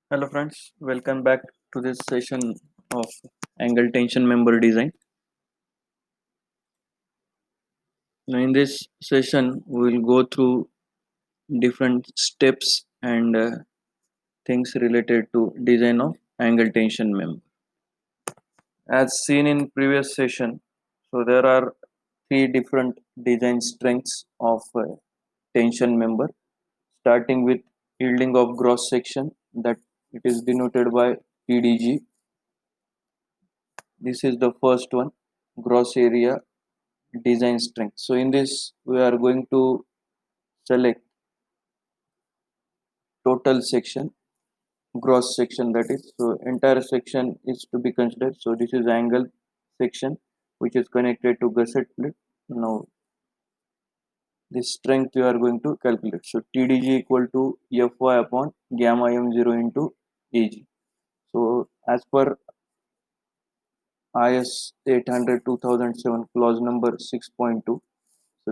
Hello friends, welcome back to this session of angle tension member design. Now in this session we will go through different steps and things related to design of angle tension member. As seen in previous session, so there are three different design strengths of tension member, starting with yielding of gross section, that it is denoted by PDG. This is the first one, gross area design strength. So in this we are going to select total section, gross section, that is, so entire section is to be considered. So this is angle section which is connected to gusset plate. Now this strength we are going to calculate. So TDG equal to Fy upon gamma m0 into Ag. So as per IS 800 2007 clause number 6.2, so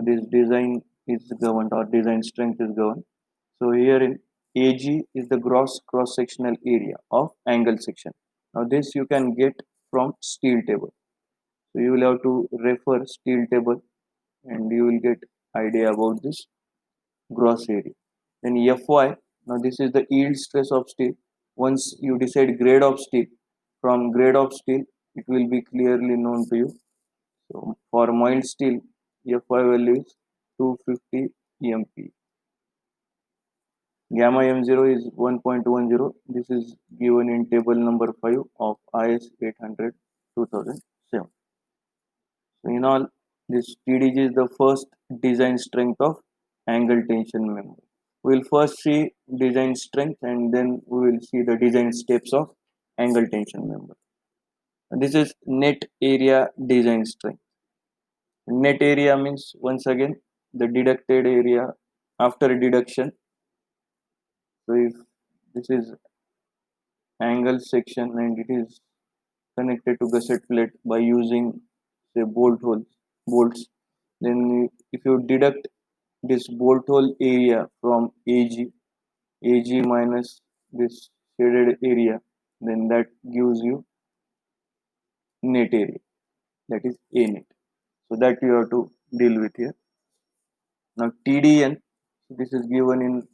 this design is governed, or design strength is governed. So here in AG is the gross cross-sectional area of angle section. Now this you can get from steel table. So you will have to refer steel table and you will get idea about this gross area. Then Fy, now this is the yield stress of steel. Once you decide grade of steel, from grade of steel it will be clearly known to you. So for mild steel, Fy value is 250 MPa. Gamma M0 is 1.10. This is given in table number 5 of IS 800 2007. So in all, this TDG is the first design strength of angle tension member. We will first see design strength and then we will see the design steps of angle tension member. And this is net area design strength. Net area means, once again, the deducted area after deduction. So if this is angle section and it is connected to gusset plate by using, say, bolts, then if you deduct this bolt hole area from AG minus this shaded area, then that gives you net area, that is A net. So that you have to deal with here. Now TDN, this is given in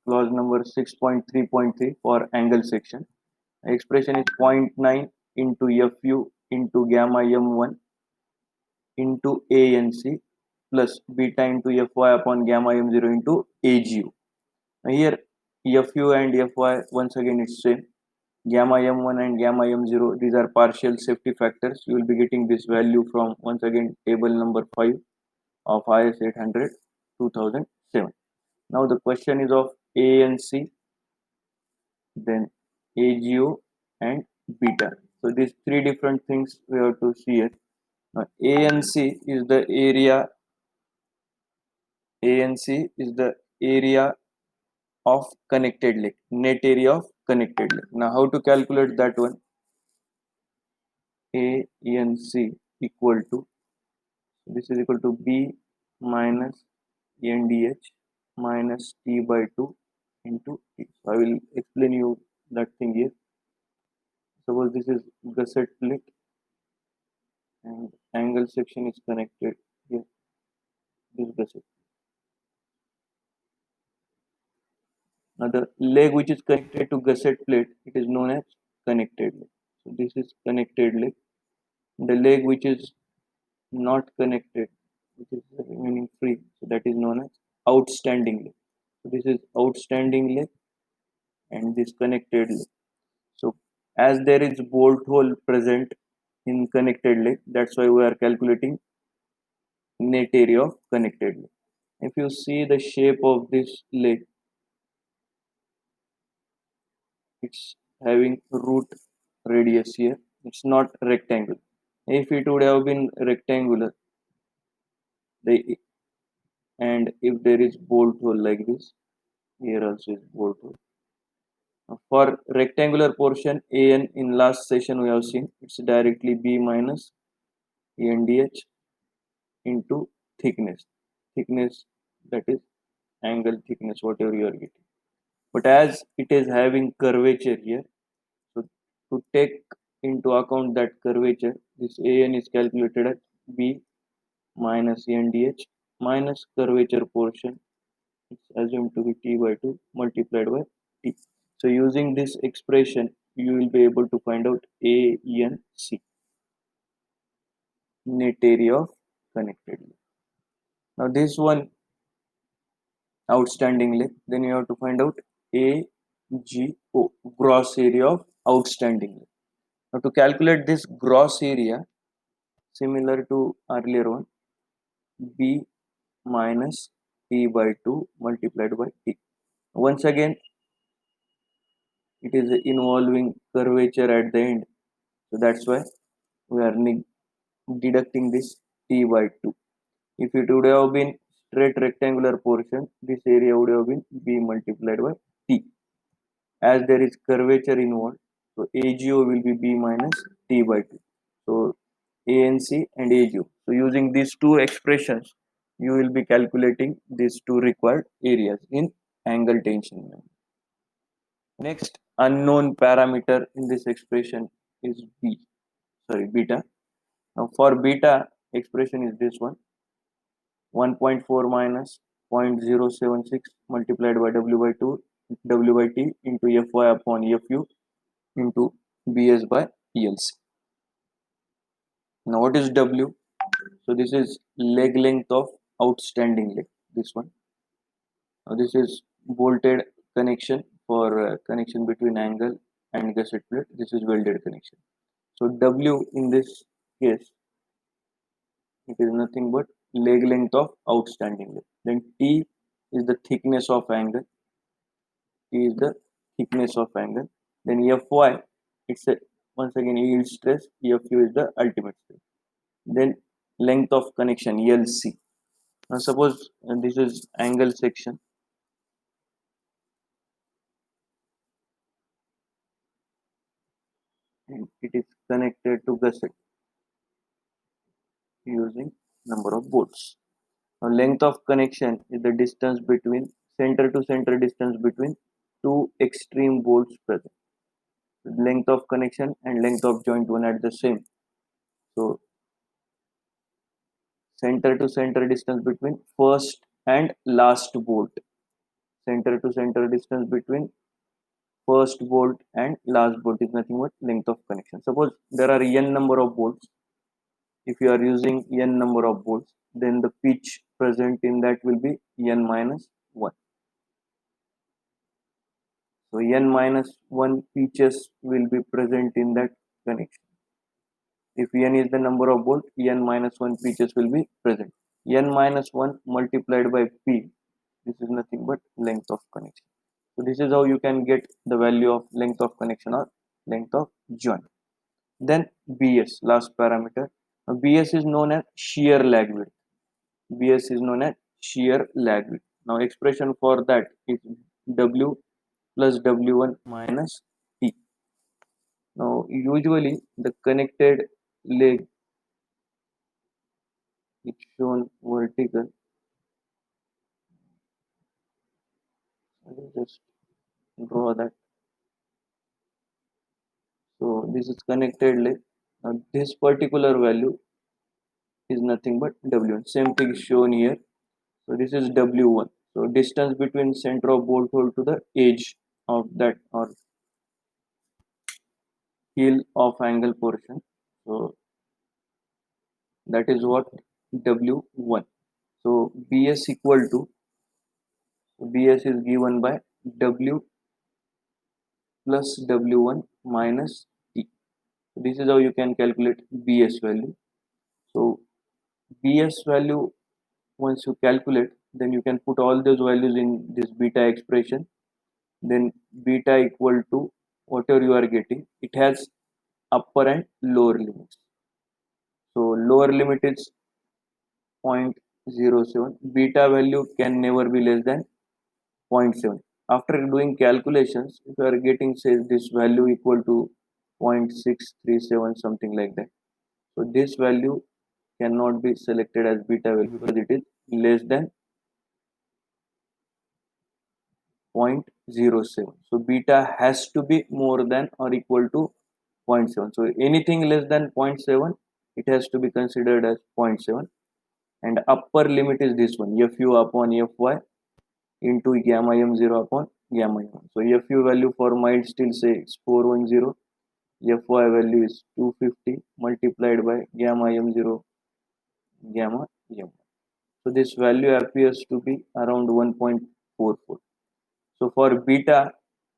clause number 6.3.3 for angle section. Expression is 0.9 into Fu into gamma m1 into ANC plus beta into Fy upon gamma m0 into Agu. Now here Fu and Fy, once again it's same. Gamma m1 and gamma m0, these are partial safety factors. You will be getting this value from, once again, table number 5 of IS 800 2007. Now the question is of ANC, then AGO and beta. So these three different things we have to see here. Now ANC is the area. ANC is the area of connected leg, net area of connected leg. Now how to calculate that one? ANC equal to, this is equal to B minus NDH minus T by 2 into T. So I will explain you that thing here. Suppose this is gusset plate and angle section is connected here, this gusset. Now the leg which is connected to gusset plate, it is known as connected leg. So this is connected leg. The leg which is not connected, which is remaining free, so that is known as outstanding leg. So this is outstanding leg and this connected leg. So as there is bolt hole present in connected leg, that's why we are calculating net area of connected leg. If you see the shape of this leg, it's having root radius here. It's not rectangle. If it would have been rectangular, the and if there is bolt hole like this, here also is bolt hole. For rectangular portion, AN in last session we have seen, it's directly B minus NDH into thickness. Thickness, that is angle thickness, whatever you are getting. but as it is having curvature here, so to take into account that curvature, this AN is calculated as B minus NDH minus curvature portion, it's assumed to be T by 2 multiplied by T. So using this expression, you will be able to find out ANC, net area of connected link. Now this one outstanding link, then you have to find out AGO, gross area of outstanding link. Now to calculate this gross area, similar to earlier one, B minus T by 2 multiplied by T. Once again, it is involving curvature at the end. So that's why we are deducting this T by 2. If it would have been straight rectangular portion, this area would have been B multiplied by T. As there is curvature involved, so AGO will be B minus T by 2. So ANC and AGO. So using these two expressions, you will be calculating these two required areas in angle tension member. Next unknown parameter in this expression is beta. Now for beta, expression is this one, 1.4 minus 0.076 multiplied by W by 2 W by T into Fy upon Fu into Bs by ELC. Now what is W? So this is leg length of outstanding leg, this one. Now this is bolted connection for connection between angle and gusset plate. This is welded connection. So W in this case, it is nothing but leg length of outstanding leg. Then T is the thickness of angle. T is the thickness of angle. Then Fy, it's a, once again yield stress. Fu is the ultimate stress. Then length of connection LC. Now suppose this is angle section. And it is connected to gusset using number of bolts. Now length of connection is the distance between center to center distance between two extreme bolts present. Length of connection and length of joint one at the same. So center to center distance between first and last bolt. Center to center distance between first bolt and last bolt is nothing but length of connection. Suppose there are n number of bolts. If you are using n number of bolts, then the pitch present in that will be n minus 1. So n minus 1 pitches will be present in that connection. If n is the number of bolts, n minus 1 pitches will be present. N minus 1 multiplied by p, this is nothing but length of connection. So this is how you can get the value of length of connection or length of joint. Then BS, last parameter. Now, BS is known as shear lag width. BS is known as shear lag width. Now expression for that is W plus W1 minus T. Now usually the connected leg is shown vertical. I will just draw that. So this is connected leg. Now this particular value is nothing but W1. Same thing shown here. So this is W1. So distance between center of bolt hole to the edge of that or heel of angle portion. So that is what W1. So BS equal to, BS is given by W plus W1 minus T. So this is how you can calculate BS value. So BS value, once you calculate, then you can put all those values in this beta expression. Then beta equal to whatever you are getting. It has upper and lower limits. So lower limit is 0.07. Beta value can never be less than 0.7. After doing calculations, if you are getting say this value equal to 0.637 something like that. So this value cannot be selected as beta value because it is less than 0.07. So beta has to be more than or equal to 0.7. So anything less than 0.7, it has to be considered as 0.7. And upper limit is this one, fu upon fy into gamma m0 upon gamma m1. So fu value for mild still say it's 410, fy value is 250 multiplied by gamma m0 gamma m1. So this value appears to be around 1.44. So for beta,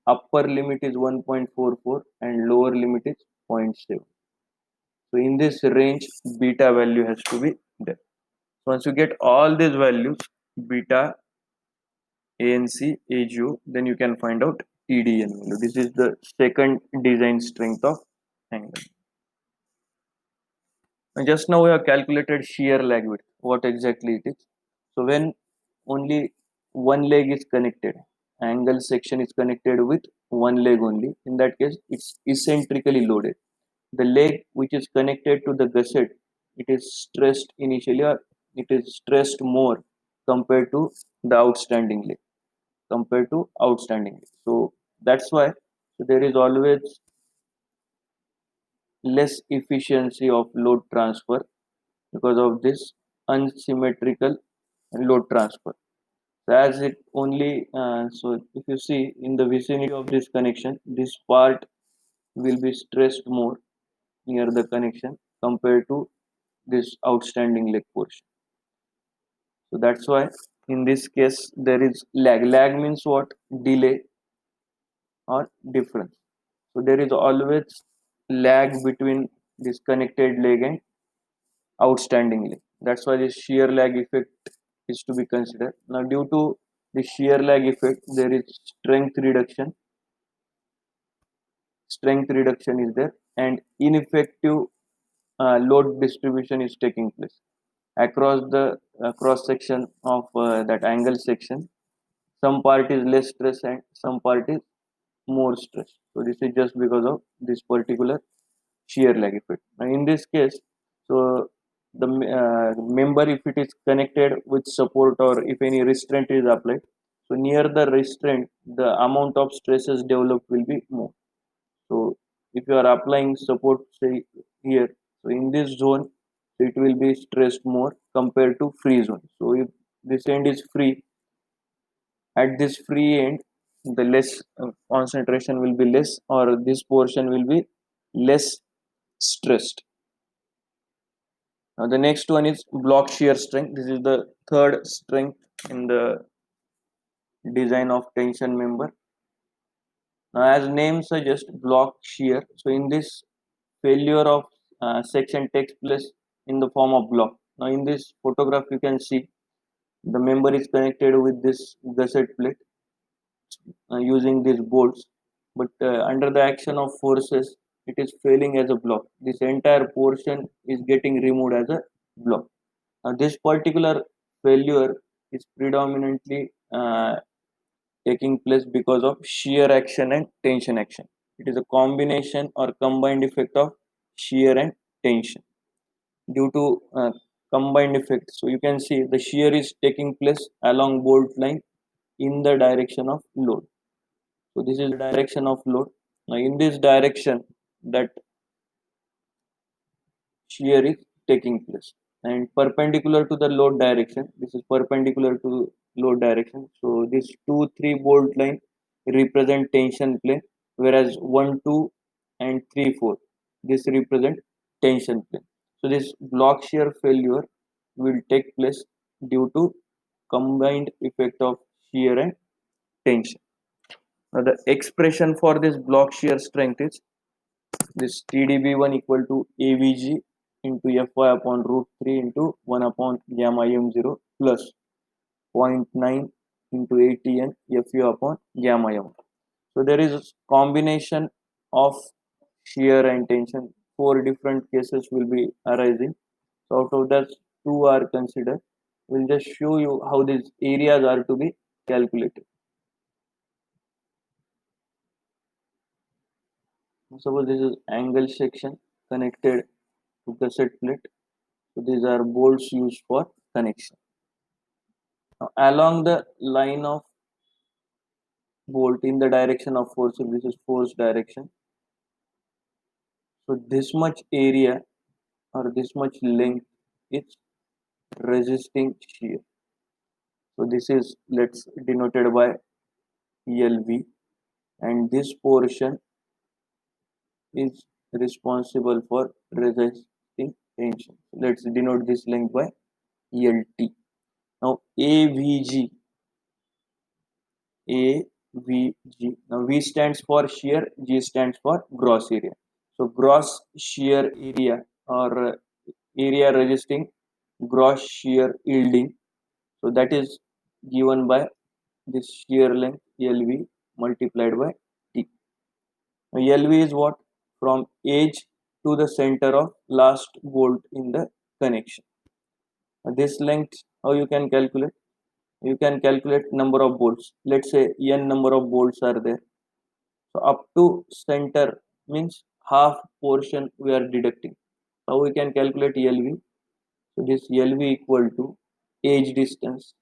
upper limit is 1.44 and lower limit is 0.7. So in this range, beta value has to be there. So once you get all these values, beta, ANC, AGO, then you can find out TDN value. This is the second design strength of angle. And just now we have calculated shear lag width, what exactly it is. So when only one leg is connected, angle section is connected with one leg only, in that case it's eccentrically loaded. The leg which is connected to the gusset, it is stressed initially, or it is stressed more compared to the outstanding leg, so that's why, so there is always less efficiency of load transfer because of this unsymmetrical load transfer. So as it only, so if you see in the vicinity of this connection, this part will be stressed more near the connection compared to this outstanding leg portion. So that's why in this case there is lag. Lag means what? Delay or difference. So there is always lag between this connected leg and outstanding leg. That's why this shear lag effect is to be considered. Now due to the shear lag effect, there is strength reduction is there, and ineffective load distribution is taking place across the cross section of that angle section. Some part is less stress and some part is more stress. So this is just because of this particular shear lag effect. Now in this case, so the member, if it is connected with support or if any restraint is applied, so near the restraint the amount of stresses developed will be more. So if you are applying support, say here, so in this zone, so it will be stressed more compared to free zone. So if this end is free, at this free end the less concentration will be less, or this portion will be less stressed. Now the next one is block shear strength. This is the third strength in the design of tension member. Now as name suggests, block shear. So in this, failure of section takes place in the form of block. Now in this photograph you can see the member is connected with this gusset plate using these bolts, but under the action of forces it is failing as a block. This entire portion is getting removed as a block. Now this particular failure is predominantly taking place because of shear action and tension action. It is a combination or combined effect of shear and tension. Due to combined effect, so you can see the shear is taking place along bolt line in the direction of load. So this is the direction of load. Now in this direction, that shear is taking place, and perpendicular to the load direction, this is perpendicular to load direction. So this 2 3 bolt line represent tension plane, whereas 1 2 and 3 4, this represent tension plane. So this block shear failure will take place due to combined effect of shear and tension. Now the expression for this block shear strength is this TDB1 equal to AVG into Fy upon root 3 into 1 upon gamma m0 plus 0.9 into ATN Fu upon gamma m. So there is a combination of shear and tension. 4 different cases will be arising. So out of that, 2 are considered. We'll just show you how these areas are to be calculated. Suppose this is angle section connected to gusset plate. So these are bolts used for connection. Now, along the line of bolt in the direction of force. So this is force direction. So this much area or this much length is resisting shear. So this is, let's denoted by LV, and this portion is responsible for resisting tension. Let's denote this length by LT. Now AVG, AVG. Now V stands for shear, G stands for gross area. So gross shear area or area resisting gross shear yielding. So that is given by this shear length LV multiplied by T. Now LV is what? From edge to the center of last bolt in the connection. Now this length, how you can calculate? You can calculate number of bolts. Let's say n number of bolts are there. So up to center means half portion we are deducting. How we can calculate LV? So this LV equal to edge distance.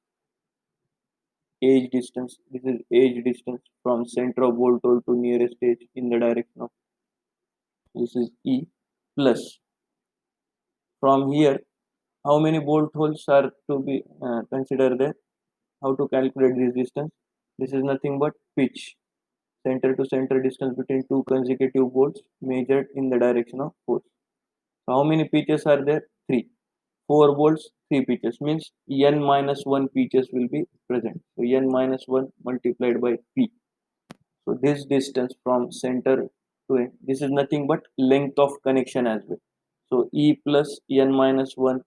Edge distance. This is edge distance from center of bolt hole to nearest edge in the direction of. This is E plus. From here, how many bolt holes are to be considered there? How to calculate this distance? This is nothing but pitch. Center to center distance between two consecutive bolts measured in the direction of force. So how many pitches are there? 3. 4 bolts, 3 pitches means n minus 1 pitches will be present. So n minus 1 multiplied by p. So this distance from center to end, this is nothing but length of connection as well. So E plus n minus 1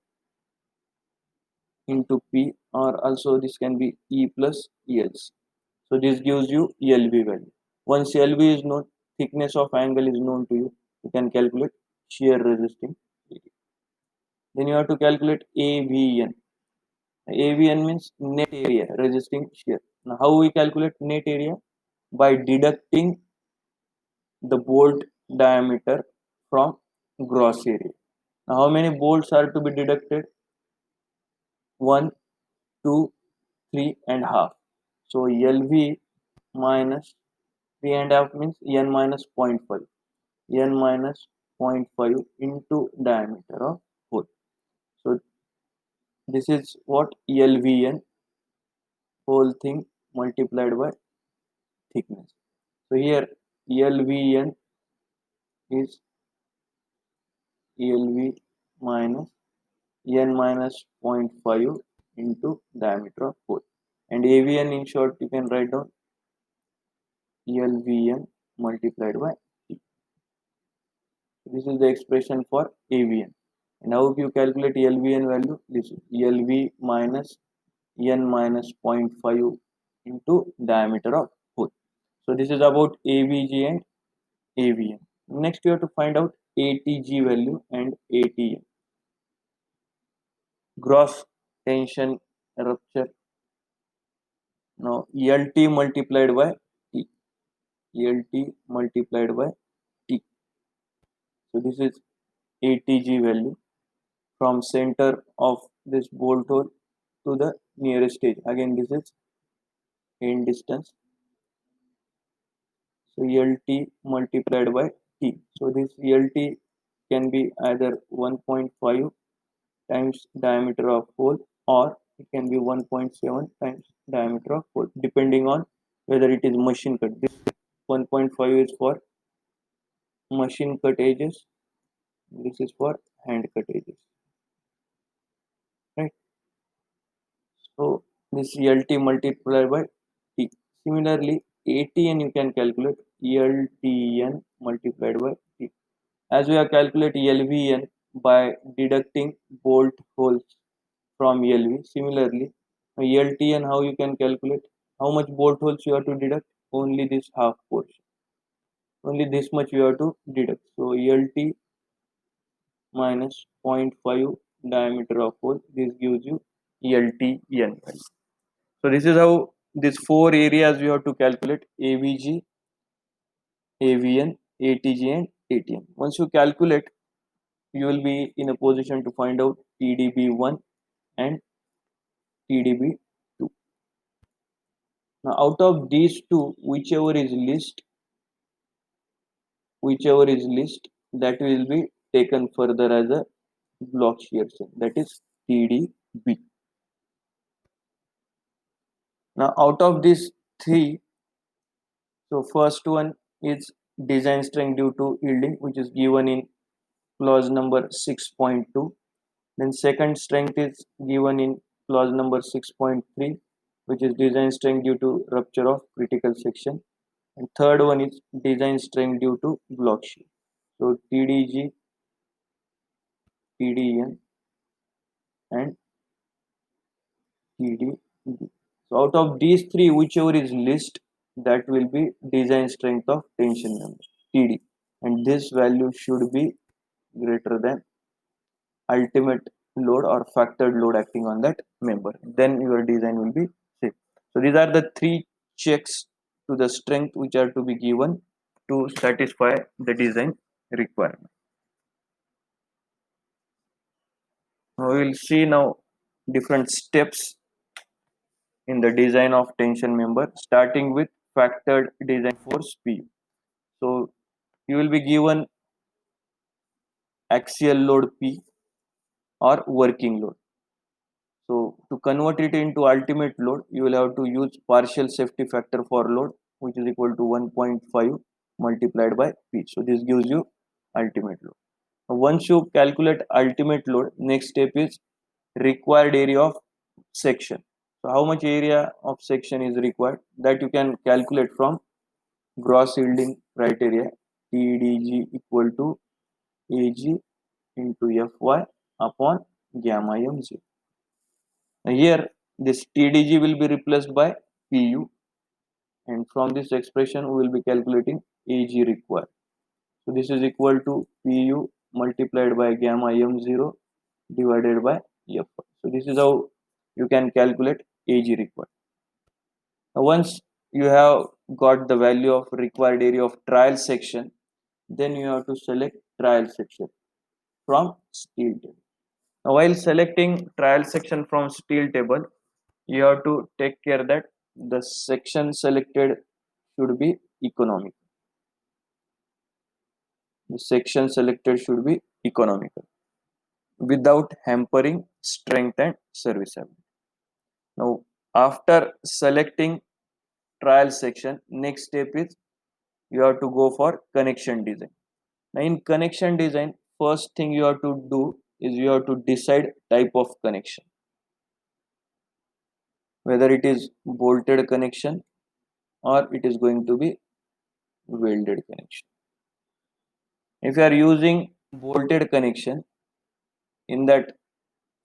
into p, or also this can be E plus ELC. So this gives you LV value. Once LV is known, thickness of angle is known to you, you can calculate shear resisting area. Then you have to calculate AVN. AVN means net area resisting shear. Now how we calculate net area? By deducting the bolt diameter from gross area. Now how many bolts are to be deducted? 1, 2, 3 and half. So LV minus 3 and half means n minus 0.5. N minus 0.5 into diameter of hole. So this is what LVN, whole thing multiplied by thickness. So here LVN is LV minus n minus 0.5 into diameter of hole. And AVN, in short, you can write down LVN multiplied by T. This is the expression for AVN. And how you calculate LVN value? This is LV minus n minus 0.5 into diameter of hole. So this is about AVG and AVN. Next you have to find out ATG value and ATN. Gross tension rupture. Now LT multiplied by T. LT multiplied by T. So this is ATG value from center of this bolt hole to the nearest edge. Again this is end distance. So LT multiplied by T. So this LT can be either 1.5 times diameter of hole, or it can be 1.7 times diameter of hole, depending on whether it is machine cut. This 1.5 is for machine cut edges, this is for hand cut edges, right? So this LT multiplied by T. Similarly, ATN you can calculate LTN multiplied by T. As we have calculated LVN by deducting bolt holes from LV. Similarly, LTN, how you can calculate? How much bolt holes you have to deduct? Only this half portion. Only this much you have to deduct. So LT minus 0.5 diameter of hole. This gives you LTN value. So this is how these 4 areas you have to calculate: AVG, AVN, ATG and ATN. Once you calculate, you will be in a position to find out TDB1 and TDB2. Now out of these two, whichever is least, that will be taken further as a block shear strength, that is TDB. Now out of these three, so first one is design strength due to yielding, which is given in clause number 6.2. Then second strength is given in clause number 6.3, which is design strength due to rupture of critical section. And third one is design strength due to block shear. So TDG, TDN, and TDB. So out of these three, whichever is least, that will be design strength of tension member, TD. And this value should be greater than ultimate load or factored load acting on that member. Then your design will be safe. So these are the three checks to the strength which are to be given to satisfy the design requirement. Now we will see now different steps in the design of tension member, starting with factored design force P. So you will be given axial load P or working load. So to convert it into ultimate load, you will have to use partial safety factor for load, which is equal to 1.5 multiplied by P. So this gives you ultimate load. Once you calculate ultimate load, next step is required area of section. So how much area of section is required, that you can calculate from gross yielding criteria, TDG equal to AG into Fy upon gamma m0. Here this TDG will be replaced by PU, and from this expression we will be calculating AG required. So this is equal to PU multiplied by gamma m0 divided by F. So this is how you can calculate AG required. Now once you have got the value of required area of trial section, then you have to select trial section from steel table. Now while selecting trial section from steel table, you have to take care that the section selected should be economical. The section selected should be economical without hampering strength and serviceability. Now after selecting trial section, next step is you have to go for connection design. Now in connection design, first thing you have to do is you have to decide type of connection, whether it is bolted connection or it is going to be welded connection. If you are using bolted connection, in that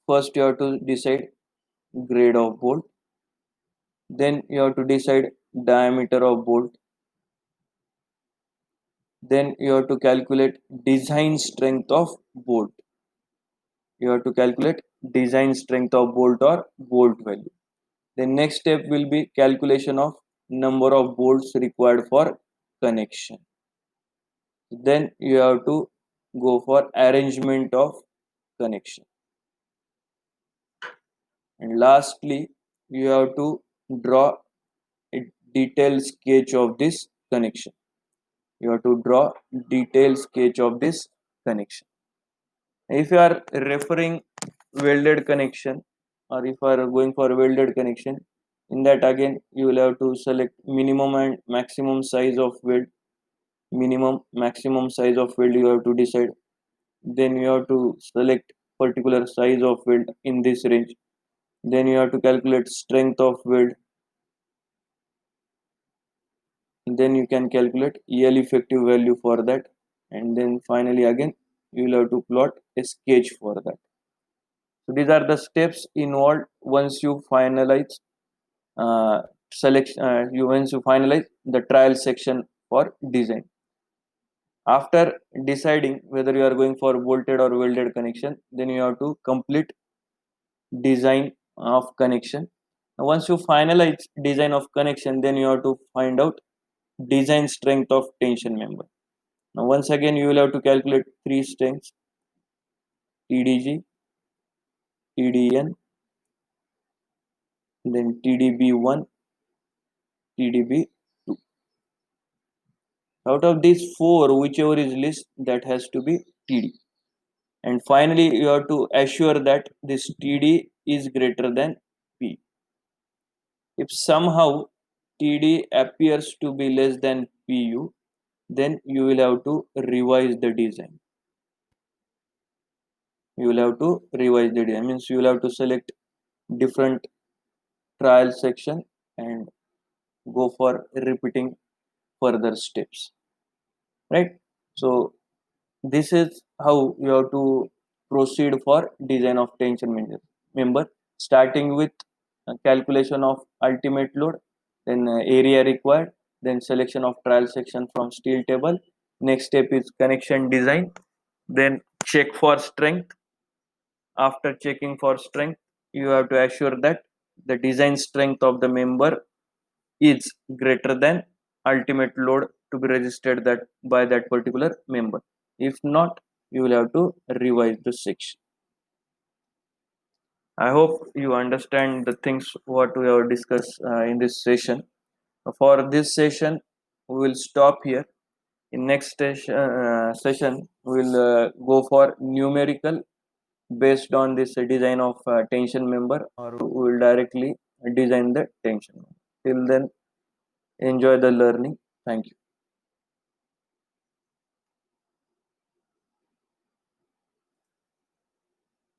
first you have to decide grade of bolt, then you have to decide diameter of bolt, then you have to calculate design strength of bolt, you have to calculate design strength of bolt or bolt value. The next step will be calculation of number of bolts required for connection. Then you have to go for arrangement of connection. And lastly, you have to draw a detailed sketch of this connection. You have to draw detailed sketch of this connection. If you are referring welded connection, or if you are going for welded connection, in that again you will have to select minimum and maximum size of weld. Minimum maximum size of weld you have to decide. Then you have to select particular size of weld in this range. Then you have to calculate strength of weld. Then you can calculate EL effective value for that, and then finally again you will have to plot a sketch for that. So these are the steps involved once you finalize once you finalize the trial section for design. After deciding whether you are going for bolted or welded connection, then you have to complete design of connection. Once you finalize design of connection, then you have to find out design strength of tension member. Now once again you will have to calculate three strengths: TDG, TDN, then TDB1 TDB2. Out of these four, whichever is least, that has to be TD. And finally, you have to assure that this TD is greater than P. If somehow TD appears to be less than PU, then you will have to revise the design. You will have to revise the design. Means you will have to select different trial section and go for repeating further steps. Right? So this is how you have to proceed for design of tension member, starting with calculation of ultimate load, then area required, then selection of trial section from steel table. Next step is connection design, then check for strength. After checking for strength, you have to assure that the design strength of the member is greater than ultimate load to be registered that by that particular member. If not, you will have to revise the section. I hope you understand the things what we have discussed in this session. For this session, we will stop here. In next session, we will go for numerical based on this design of tension member, or we will directly design the tension member. Till then, enjoy the learning. Thank you.